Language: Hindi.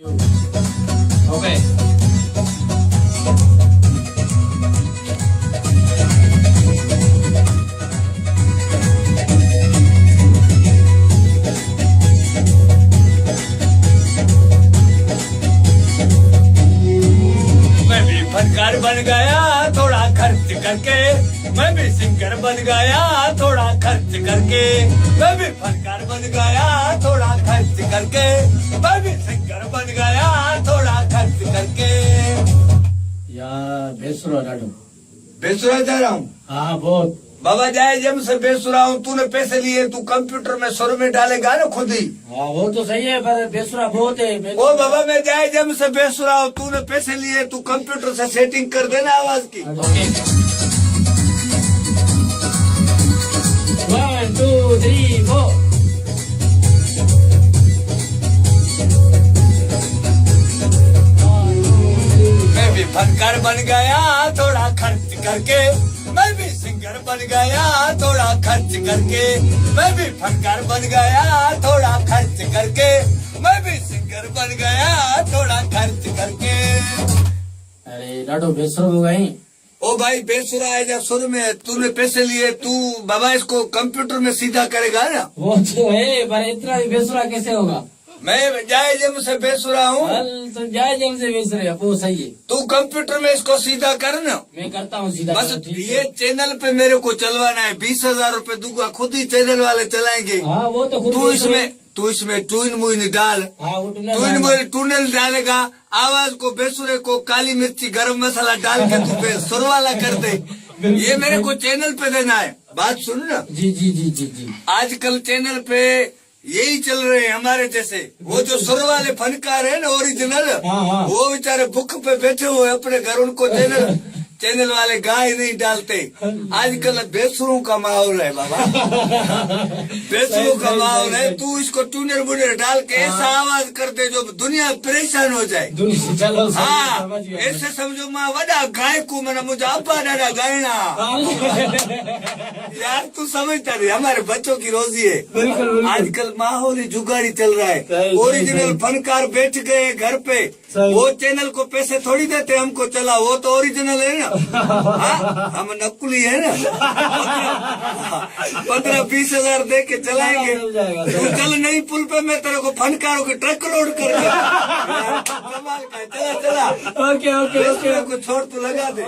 Okay. मैं भी फनकार बन गया थोड़ा खर्च करके, मैं भी सिंगर बन गया थोड़ा खर्च करके, मैं भी फनकार बन गया थोड़ा खर्च करके, मैं भी सिंगर बन गया थोड़ा खर्च करके। यार बेसुरा डाडो। बेसुरा जा रहा हूँ। हाँ बहुत। बाबा जाए जब से बेसुरा हूँ, तूने पैसे लिए, तू कंप्यूटर में सुर में डालेगा ना खुद ही। हाँ वो तो सही है पर बेसुरा बहुत है। ओ बाबा मैं जाए जब से बेसुरा हूँ, तूने पैसे लिए, तू कंप्यूटर से सेटिंग कर देना आवाज की। 1 2 3 4। मैं भी फनकार बन गया थोड़ा खर्च करके, मैं भी सिंगर बन गया थोड़ा खर्च करके, मैं भी फनकार बन गया थोड़ा खर्च करके, मैं भी सिंगर बन गया थोड़ा खर्च करके। अरे डाडो बेसुरा हो गई। ओ भाई बेसुरा है या सुर में है, तूने पैसे लिए, तू बाबा इसको कंप्यूटर में सीधा करेगा ना। वो तो है पर इतना भी बेसुरा कैसे होगा। मैं जाए जब से बेसुरा हूँ, तो जाए जब से बेसुरा वो सही है। तू कंप्यूटर में इसको सीधा कर ना। मैं करता हूँ सीधा। बस ठीक है। ये चैनल पे मेरे को चलवाना है, 20,000 रूपए दूंगा, खुद ही चैनल वाले चलाएंगे। हाँ वो तो खुद तू इसमें टूइन मुइन डाल, हाँ वो टूनल डालेगा, आवाज को बेसुरे को काली मिर्ची गरम मसाला डाल के तू सुर वाला कर दे। ये मेरे को चैनल पे देना है। बात सुन ना। जी जी जी जी जी। आजकल चैनल पे यही चल रहे हैं हमारे जैसे, वो जो सुर वाले फनकार है ना ओरिजिनल, हाँ, हाँ। वो बेचारे भूख पे बैठे हुए अपने घर, उनको चैनल वाले गाय नहीं डालते। आजकल बेसुरों का माहौल है बाबा, बेसुरों का माहौल है। तू इसको टूनर बुनर डाल के ऐसा आवाज कर दे जो दुनिया परेशान हो जाए। चलो हाँ ऐसे समझो माँ वड़ा गाय को मैंने मुझे अपा डाला गायना। यार तू समझता नहीं, हमारे बच्चों की रोजी है। बिल्कुल। आजकल माहौल ही जुगाड़ी चल रहा है। ओरिजिनल फनकार बैठ गए घर पे, वो चैनल को पैसे थोड़ी देते हमको चला, वो तो ओरिजिनल है ना। हाँ हम नकली है ना। 15-20 हजार दे के चलाएंगे। तू चल नहीं पुल पे, मैं तेरे को फनकारों के ट्रक लोड कर कमाल का। चला ओके ओके ओके। को छोड़ तू लगा दे।